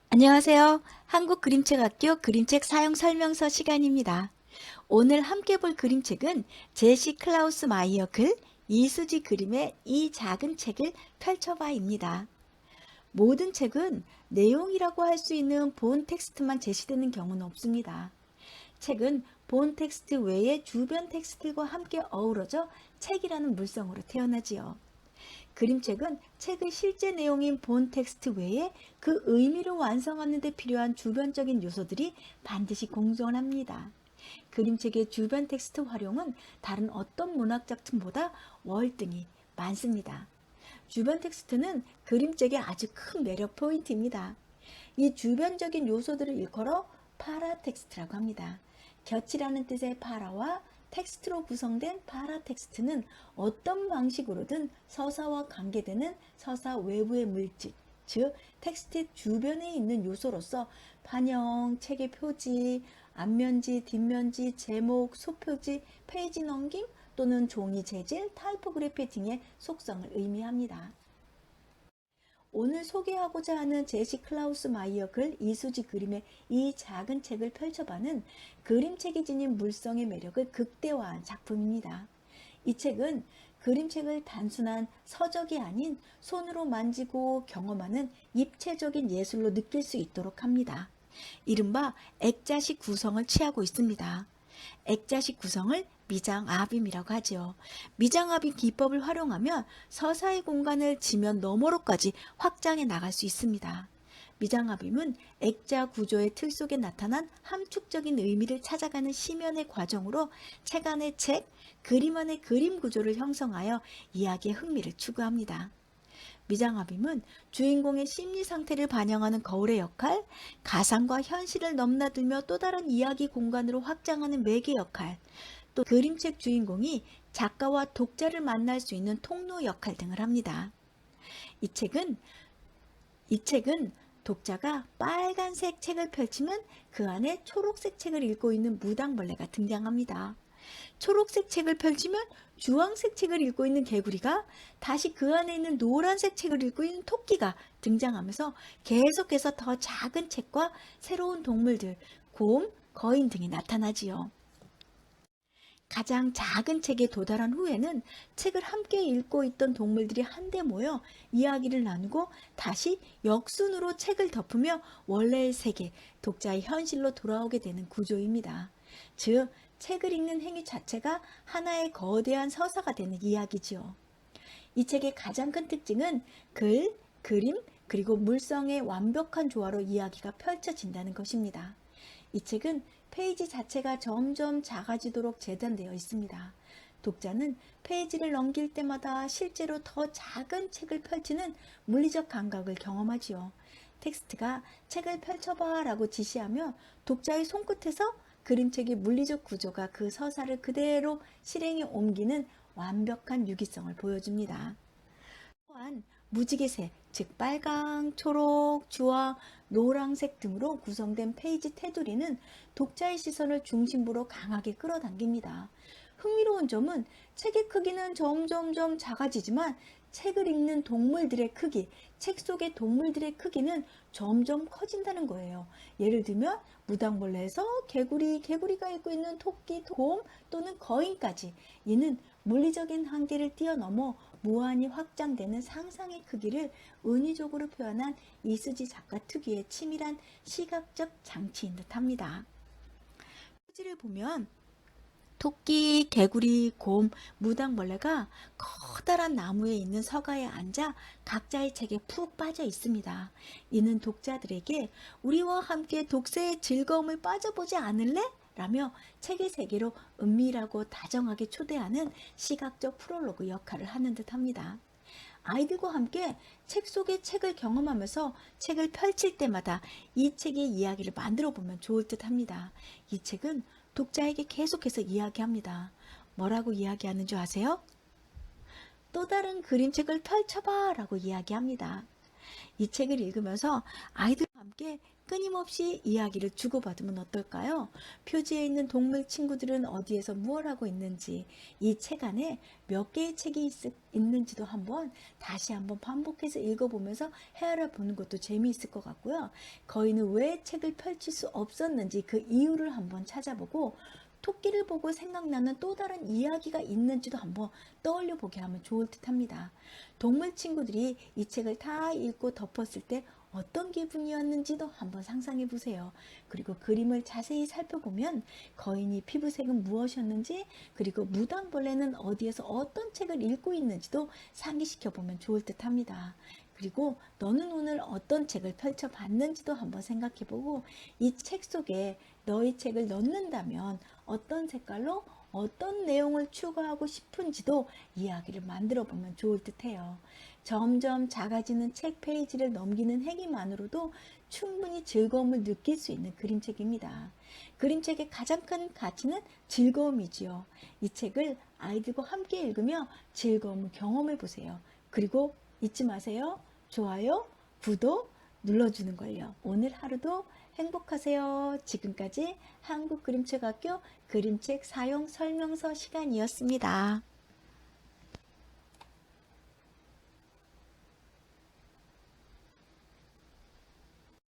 안녕하세요. 한국그림책학교 그림책 사용 설명서 시간입니다. 오늘 함께 볼 그림책은 제시 클라우스 마이어 글, 이수지 그림의 이 작은 책을 펼쳐봐입니다. 모든 책은 내용이라고 할 수 있는 본 텍스트만 제시되는 경우는 없습니다. 책은 본 텍스트 외에 주변 텍스트와 함께 어우러져 책이라는 물성으로 태어나지요. 그림책은 책의 실제 내용인 본 텍스트 외에 그 의미를 완성하는 데 필요한 주변적인 요소들이 반드시 공존합니다. 그림책의 주변 텍스트 활용은 다른 어떤 문학 작품보다 월등히 많습니다. 주변 텍스트는 그림책의 아주 큰 매력 포인트입니다. 이 주변적인 요소들을 일컬어 파라텍스트라고 합니다. 곁이라는 뜻의 파라와 텍스트로 구성된 파라텍스트는 어떤 방식으로든 서사와 관계되는 서사 외부의 물질, 즉 텍스트 주변에 있는 요소로서 반영, 책의 표지, 앞면지, 뒷면지, 제목, 소표지, 페이지 넘김 또는 종이 재질, 타이포그래피 등의 속성을 의미합니다. 오늘 소개하고자 하는 제시 클라우스 마이어 글 이수지 그림의 이 작은 책을 펼쳐봐는 그림책이 지닌 물성의 매력을 극대화한 작품입니다. 이 책은 그림책을 단순한 서적이 아닌 손으로 만지고 경험하는 입체적인 예술로 느낄 수 있도록 합니다. 이른바 액자식 구성을 취하고 있습니다. 액자식 구성을 미장압임이라고 하죠. 미장압임 기법을 활용하면 서사의 공간을 지면 너머로까지 확장해 나갈 수 있습니다. 미장압임은 액자 구조의 틀 속에 나타난 함축적인 의미를 찾아가는 시면의 과정으로 책 안의 책, 그림 안의 그림 구조를 형성하여 이야기의 흥미를 추구합니다. 미장압임은 주인공의 심리 상태를 반영하는 거울의 역할, 가상과 현실을 넘나들며 또 다른 이야기 공간으로 확장하는 매개 역할, 또 그림책 주인공이 작가와 독자를 만날 수 있는 통로 역할 등을 합니다. 이 책은 독자가 빨간색 책을 펼치면 그 안에 초록색 책을 읽고 있는 무당벌레가 등장합니다. 초록색 책을 펼치면 주황색 책을 읽고 있는 개구리가, 다시 그 안에 있는 노란색 책을 읽고 있는 토끼가 등장하면서 계속해서 더 작은 책과 새로운 동물들, 곰, 거인 등이 나타나지요. 가장 작은 책에 도달한 후에는 책을 함께 읽고 있던 동물들이 한데 모여 이야기를 나누고 다시 역순으로 책을 덮으며 원래의 세계, 독자의 현실로 돌아오게 되는 구조입니다. 즉, 책을 읽는 행위 자체가 하나의 거대한 서사가 되는 이야기지요. 이 책의 가장 큰 특징은 글, 그림, 그리고 물성의 완벽한 조화로 이야기가 펼쳐진다는 것입니다. 이 책은 페이지 자체가 점점 작아지도록 재단되어 있습니다. 독자는 페이지를 넘길 때마다 실제로 더 작은 책을 펼치는 물리적 감각을 경험하지요. 텍스트가 책을 펼쳐봐 라고 지시하며 독자의 손끝에서 그림책의 물리적 구조가 그 서사를 그대로 실행에 옮기는 완벽한 유기성을 보여줍니다. 또한 무지개색, 즉 빨강, 초록, 주황, 노란색 등으로 구성된 페이지 테두리는 독자의 시선을 중심부로 강하게 끌어당깁니다. 흥미로운 점은 책의 크기는 점점점 작아지지만 책을 읽는 동물들의 크기, 책 속의 동물들의 크기는 점점 커진다는 거예요. 예를 들면 무당벌레에서 개구리, 개구리가 읽고 있는 토끼, 곰 또는 거인까지, 이는 물리적인 한계를 뛰어넘어 무한히 확장되는 상상의 크기를 은유적으로 표현한 이수지 작가 특유의 치밀한 시각적 장치인 듯합니다. 표지를 보면 토끼, 개구리, 곰, 무당벌레가 커다란 나무에 있는 서가에 앉아 각자의 책에 푹 빠져 있습니다. 이는 독자들에게 우리와 함께 독서의 즐거움을 빠져보지 않을래? 라며 책의 세계로 은밀하고 다정하게 초대하는 시각적 프롤로그 역할을 하는 듯 합니다. 아이들과 함께 책 속의 책을 경험하면서 책을 펼칠 때마다 이 책의 이야기를 만들어 보면 좋을 듯 합니다. 이 책은 독자에게 계속해서 이야기합니다. 뭐라고 이야기하는 줄 아세요? 또 다른 그림책을 펼쳐봐 라고 이야기합니다. 이 책을 읽으면서 아이들과 함께 끊임없이 이야기를 주고받으면 어떨까요? 표지에 있는 동물 친구들은 어디에서 무엇을 하고 있는지, 이 책 안에 몇 개의 책이 있는지도 다시 한번 반복해서 읽어보면서 헤아려 보는 것도 재미있을 것 같고요. 거인은 왜 책을 펼칠 수 없었는지 그 이유를 한번 찾아보고, 토끼를 보고 생각나는 또 다른 이야기가 있는지도 한번 떠올려 보게 하면 좋을 듯 합니다. 동물 친구들이 이 책을 다 읽고 덮었을 때 어떤 기분이었는지도 한번 상상해 보세요. 그리고 그림을 자세히 살펴보면 거인이 피부색은 무엇이었는지, 그리고 무당벌레는 어디에서 어떤 책을 읽고 있는지도 상기시켜 보면 좋을 듯 합니다. 그리고 너는 오늘 어떤 책을 펼쳐봤는지도 한번 생각해 보고, 이 책 속에 너의 책을 넣는다면 어떤 색깔로 어떤 내용을 추가하고 싶은지도 이야기를 만들어 보면 좋을 듯 해요. 점점 작아지는 책 페이지를 넘기는 행위만으로도 충분히 즐거움을 느낄 수 있는 그림책입니다. 그림책의 가장 큰 가치는 즐거움이지요. 이 책을 아이들과 함께 읽으며 즐거움을 경험해 보세요. 그리고 잊지 마세요. 좋아요, 구독 눌러주는 걸요. 오늘 하루도 행복하세요. 지금까지 한국그림책학교 그림책 사용 설명서 시간이었습니다.